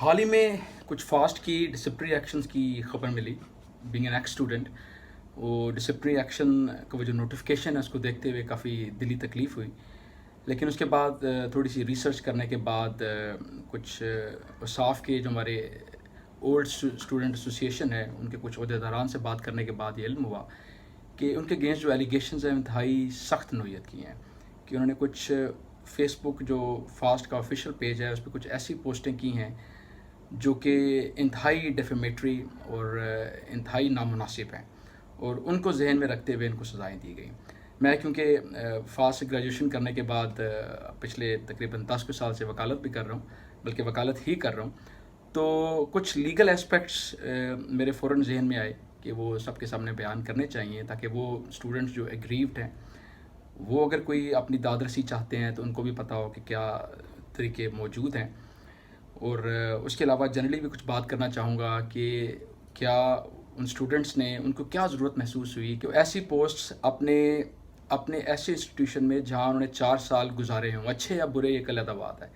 حال ہی میں کچھ فاسٹ کی ڈسپلنری ایکشنز کی خبر ملی. بینگ این ایکس اسٹوڈنٹ، وہ ڈسپلنری ایکشن کا وہ جو نوٹیفیکیشن ہے اس کو دیکھتے ہوئے کافی دلی تکلیف ہوئی. لیکن اس کے بعد تھوڑی سی ریسرچ کرنے کے بعد کچھ صاف کے جو ہمارے اولڈ اسٹوڈنٹ ایسوسیشن ہے ان کے کچھ عہدیداران سے بات کرنے کے بعد یہ علم ہوا کہ ان کے اگینسٹ جو ایلیگیشنز ہیں انتہائی سخت نوعیت کی ہیں. کہ انہوں نے کچھ فیس بک جو فاسٹ کا آفیشیل پیج ہے اس پہ کچھ ایسی پوسٹیں کی ہیں جو کہ انتہائی ڈیفیمیٹری اور انتہائی نامناسب ہیں، اور ان کو ذہن میں رکھتے ہوئے ان کو سزائیں دی گئیں. میں کیونکہ فاسٹ سے گریجویشن کرنے کے بعد پچھلے تقریباً 10 سال سے وکالت بھی کر رہا ہوں، بلکہ وکالت ہی کر رہا ہوں، تو کچھ لیگل اسپیکٹس میرے فوراً ذہن میں آئے کہ وہ سب کے سامنے بیان کرنے چاہیے تاکہ وہ اسٹوڈنٹس جو ایگریوڈ ہیں وہ اگر کوئی اپنی داد رسی چاہتے ہیں تو ان کو بھی پتہ ہو کہ کیا طریقے موجود ہیں. اور اس کے علاوہ جنرلی بھی کچھ بات کرنا چاہوں گا کہ کیا ان اسٹوڈنٹس نے ان کو کیا ضرورت محسوس ہوئی کہ وہ ایسی پوسٹس اپنے ایسے انسٹیٹیوشن میں جہاں انہوں نے 4 سال گزارے ہوں، اچھے یا برے ایک علیحدہ بات ہے،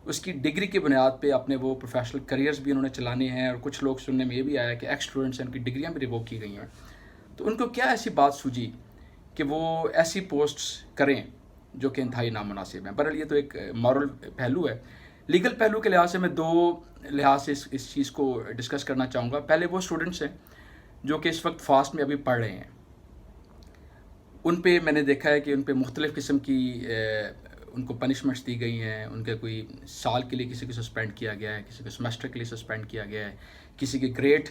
اس کی ڈگری کی بنیاد پہ اپنے وہ پروفیشنل کریئرز بھی انہوں نے چلانے ہیں. اور کچھ لوگ سننے میں یہ بھی آیا کہ ایکس اسٹوڈنٹس ہیں ان کی ڈگریاں بھی ریووک کی گئی ہیں. تو ان کو کیا ایسی بات سوجی کہ وہ ایسی پوسٹس کریں جو کہ انتہائی نامناسب ہیں. بہرحال یہ تو ایک مورل پہلو ہے. لیگل پہلو کے لحاظ سے میں 2 لحاظ سے اس چیز کو ڈسکس کرنا چاہوں گا. پہلے وہ اسٹوڈنٹس ہیں جو کہ اس وقت فاسٹ میں ابھی پڑھ رہے ہیں، ان پہ میں نے دیکھا ہے کہ ان پہ مختلف قسم کی ان کو پنشمنٹس دی گئی ہیں. ان کے کوئی سال کے لیے کسی کو سسپینڈ کیا گیا ہے، کسی کو سیمسٹر کے لیے سسپینڈ کیا گیا ہے، کسی کے گریڈ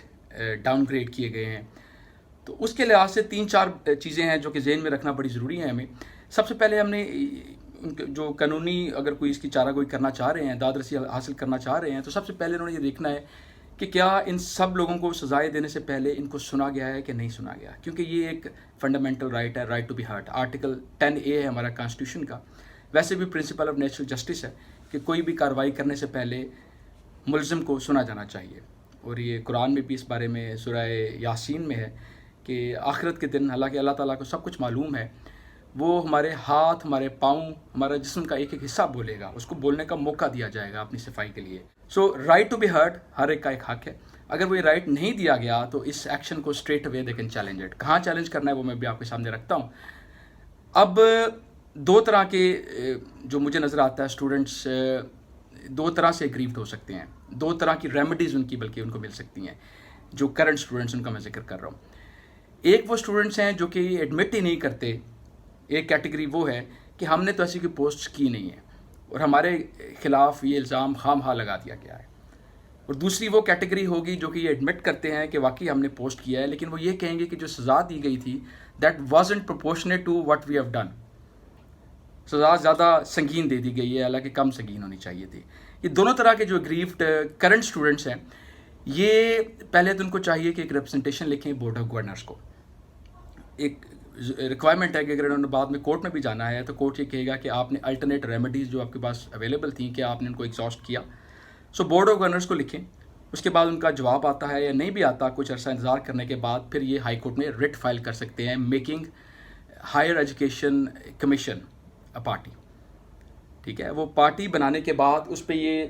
ڈاؤن گریڈ کیے گئے ہیں. تو اس کے لحاظ سے 3-4 چیزیں ہیں جو کہ ذہن میں رکھنا بڑی ضروری ہیں ہمیں. سب سے پہلے ہم نے جو قانونی اگر کوئی اس کی چارہ گوئی کرنا چاہ رہے ہیں، داد رسی حاصل کرنا چاہ رہے ہیں، تو سب سے پہلے انہوں نے یہ دیکھنا ہے کہ کیا ان سب لوگوں کو سزائیں دینے سے پہلے ان کو سنا گیا ہے کہ نہیں سنا گیا. کیونکہ یہ ایک فنڈامنٹل رائٹ ہے، right to be heard. Article 10A ہے ہمارا کانسٹیٹیوشن کا. ویسے بھی پرنسپل آف نیچرل جسٹس ہے کہ کوئی بھی کارروائی کرنے سے پہلے ملزم کو سنا جانا چاہیے. اور یہ قرآن میں بھی اس بارے میں سورہ یاسین میں ہے کہ آخرت کے دن حالانکہ اللہ تعالیٰ کو سب کچھ معلوم ہے، وہ ہمارے ہاتھ، ہمارے پاؤں، ہمارا جسم کا ایک ایک حصہ بولے گا، اس کو بولنے کا موقع دیا جائے گا اپنی صفائی کے لیے. So right to be heard ہر ایک کا ایک حق ہے. اگر وہ یہ رائٹ نہیں دیا گیا تو اس ایکشن کو straight away they can challenge it. کہاں چیلنج کرنا ہے وہ میں بھی آپ کے سامنے رکھتا ہوں. اب 2 طرح کے جو مجھے نظر آتا ہے اسٹوڈنٹس 2 طرح سے اگریوڈ ہو سکتے ہیں. 2 طرح کی ریمیڈیز ان کی بلکہ ان کو مل سکتی ہیں جو کرنٹ اسٹوڈنٹس ان کا میں ذکر کر رہا ہوں. ایک وہ اسٹوڈنٹس ہیں جو کہ ایڈمٹ ہی نہیں کرتے. ایک کیٹیگری وہ ہے کہ ہم نے تو ایسی کوئی پوسٹ کی نہیں ہے اور ہمارے خلاف یہ الزام خام خواہ لگا دیا گیا ہے. اور دوسری وہ کیٹیگری ہوگی جو کہ یہ ایڈمٹ کرتے ہیں کہ واقعی ہم نے پوسٹ کیا ہے، لیکن وہ یہ کہیں گے کہ جو سزا دی گئی تھی that wasn't proportionate to what we have done. سزا زیادہ سنگین دے دی گئی ہے حالانکہ کم سنگین ہونی چاہیے تھی. یہ دونوں طرح کے جو اگریوڈ کرنٹ اسٹوڈنٹس ہیں، یہ پہلے تو ان کو چاہیے کہ ایک ریپرزنٹیشن لکھیں بورڈ آف گورنرس کو. ایک ریکوائرمنٹ ہے کہ اگر انہوں نے بعد میں کورٹ میں بھی جانا ہے تو کورٹ یہ کہے گا کہ آپ نے الٹرنیٹ ریمیڈیز جو آپ کے پاس اویلیبل تھیں کہ آپ نے ان کو ایگزاسٹ کیا. سو بورڈ آف گورنرس کو لکھیں. اس کے بعد ان کا جواب آتا ہے یا نہیں بھی آتا، کچھ عرصہ انتظار کرنے کے بعد پھر یہ ہائی کورٹ میں ریٹ فائل کر سکتے ہیں، making higher education commission a party. ٹھیک ہے، وہ پارٹی بنانے کے بعد اس پہ یہ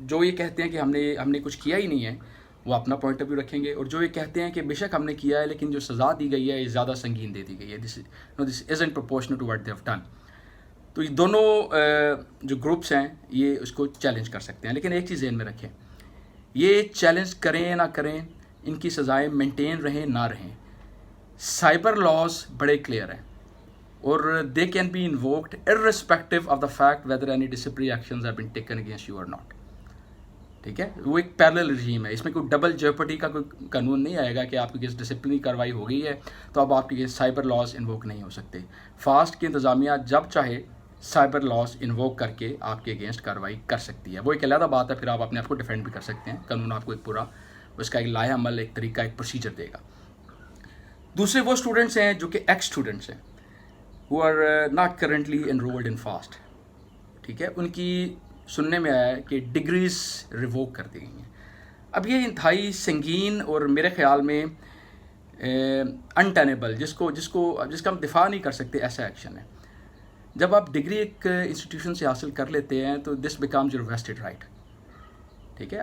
جو یہ کہتے ہیں کہ ہم نے کچھ کیا ہی نہیں ہے وہ اپنا پوائنٹ آف ویو رکھیں گے، اور جو یہ کہتے ہیں کہ بے شک ہم نے کیا ہے لیکن جو سزا دی گئی ہے یہ زیادہ سنگین دے دی گئی ہے، this isn't proportional to what they have done. تو یہ دونوں جو گروپس ہیں یہ اس کو چیلنج کر سکتے ہیں. لیکن ایک چیز ذہن میں رکھیں، یہ چیلنج کریں نہ کریں، ان کی سزائیں مینٹین رہیں نہ رہیں، سائبر لاز بڑے کلیئر ہیں اور they can be invoked irrespective of the fact whether any disciplinary actions have been taken against you or not. ٹھیک ہے، وہ ایک پیرلل رجیم ہے. اس میں کوئی ڈبل جیوپرٹی کا کوئی قانون نہیں آئے گا کہ آپ کی کس ڈسپلنری کارروائی ہو گئی ہے تو اب آپ کی سائبر لاز انووک نہیں ہو سکتے. فاسٹ کی انتظامیہ جب چاہے سائبر لاز انووک کر کے آپ کے اگینسٹ کارروائی کر سکتی ہے. وہ ایک علیحدہ بات ہے، پھر آپ اپنے آپ کو ڈیفینڈ بھی کر سکتے ہیں. قانون آپ کو ایک پورا اس کا ایک لائحہ عمل، ایک طریقہ، ایک پروسیجر دے گا. دوسرے وہ اسٹوڈنٹس ہیں جو کہ ایکس اسٹوڈنٹس ہیں who are not currently enrolled in FAST. ٹھیک ہے، ان کی سننے میں آیا ہے کہ ڈگریز ریووک کر دی گئی ہیں. اب یہ انتہائی سنگین اور میرے خیال میں انٹینیبل، جس کا ہم دفاع نہیں کر سکتے ایسا ایکشن ہے. جب آپ ڈگری ایک انسٹیٹیوشن سے حاصل کر لیتے ہیں تو this becomes your vested right. ٹھیک ہے.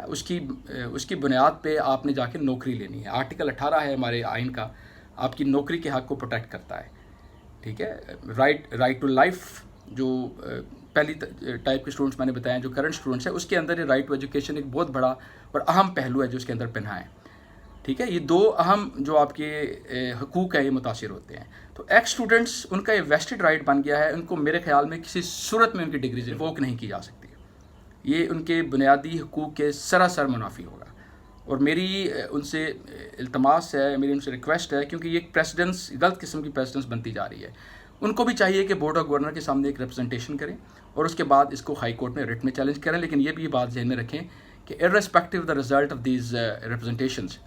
اس کی بنیاد پہ آپ نے جا کے نوکری لینی ہے. آرٹیکل 18 ہے ہمارے آئین کا, آپ کی نوکری کے حق کو پروٹیکٹ کرتا ہے. ٹھیک ہے. رائٹ ٹو لائف جو پہلی ٹائپ کے اسٹوڈنٹس میں نے بتایا جو کرنٹ اسٹوڈنٹس ہیں, اس کے اندر یہ رائٹ ٹو ایجوکیشن ایک بہت بڑا اور اہم پہلو ہے جو اس کے اندر پنہا ہے. ٹھیک ہے. یہ دو اہم جو آپ کے حقوق ہیں یہ متاثر ہوتے ہیں. تو ایکس اسٹوڈنٹس ان کا یہ ویسٹڈ رائٹ بن گیا ہے, ان کو میرے خیال میں کسی صورت میں ان کی ڈگری ریووک نہیں کی جا سکتی. یہ ان کے بنیادی حقوق کے سراسر منافی ہوگا. اور میری ان سے التماس ہے, میری ان سے ریکویسٹ ہے, کیونکہ یہ پریسیڈنس غلط قسم کی پریسیڈنس بنتی جا رہی ہے. ان کو بھی چاہیے کہ بورڈ آف گورنر کے سامنے ایک ریپرزنٹیشن کریں اور اس کے بعد اس کو ہائی کورٹ میں ریٹ میں چیلنج کریں. لیکن یہ بھی بات ذہن میں رکھیں کہ irrespective the result of these representations,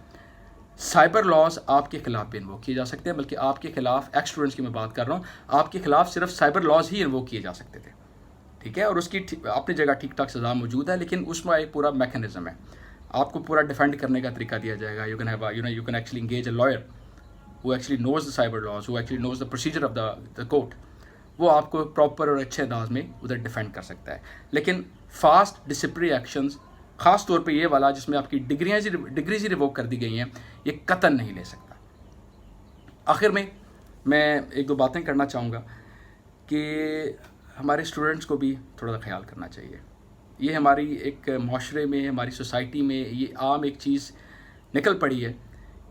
cyber laws آپ کے خلاف بھی انووک کیے جا سکتے ہیں. بلکہ آپ کے خلاف ایکس اسٹوڈنٹس کی میں بات کر رہا ہوں, آپ کے خلاف صرف سائبر لاز ہی انووک کیے جا سکتے تھے. ٹھیک ہے. اور اس کی اپنی جگہ ٹھیک ٹھاک سزا موجود ہے, لیکن اس میں ایک پورا میکینزم ہے. آپ کو پورا ڈیفینڈ کرنے کا طریقہ دیا جائے گا. You can actually engage a lawyer who actually knows the cyber laws, who actually knows the procedure of the court. وہ آپ کو پراپر اور اچھے انداز میں ادھر ڈیفینڈ کر سکتا ہے. لیکن فاسٹ ڈسپلنری ایکشنز, خاص طور پہ یہ والا جس میں آپ کی ڈگریز ہی ریووک کر دی گئی ہیں, یہ قطعاً نہیں لے سکتا. آخر میں ایک دو باتیں کرنا چاہوں گا کہ ہمارے اسٹوڈنٹس کو بھی تھوڑا سا خیال کرنا چاہیے. یہ ہماری ایک معاشرے میں, ہماری سوسائٹی میں یہ عام ایک چیز نکل پڑی ہے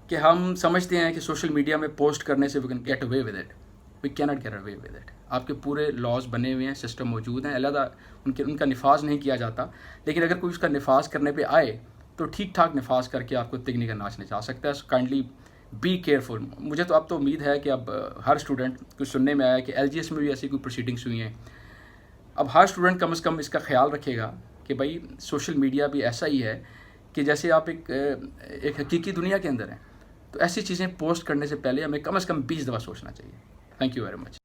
کہ ہم سمجھتے ہیں کہ سوشل میڈیا میں پوسٹ کرنے سے we can get away with it. We can not get away with it. آپ کے پورے لاز بنے ہوئے ہیں, سسٹم موجود ہیں, علیحدہ ان کا نفاذ نہیں کیا جاتا. لیکن اگر کوئی اس کا نفاذ کرنے پہ آئے تو ٹھیک ٹھاک نفاذ کر کے آپ کو تگنی کا ناچ نچا سکتا ہے. Kindly be careful. مجھے تو اب تو امید ہے کہ اب ہر اسٹوڈنٹ کچھ سننے میں آیا کہ LGS میں بھی ایسی کوئی پروسیڈنگس ہوئی ہیں. اب ہر اسٹوڈنٹ کم از کم اس کا خیال رکھے گا کہ بھائی سوشل میڈیا بھی ایسا ہی ہے کہ جیسے آپ ایک حقیقی دنیا کے اندر ہیں. تو ایسی چیزیں پوسٹ کرنے سے پہلے ہمیں کم از کم 20 دفعہ سوچنا چاہیے. Thank you very much.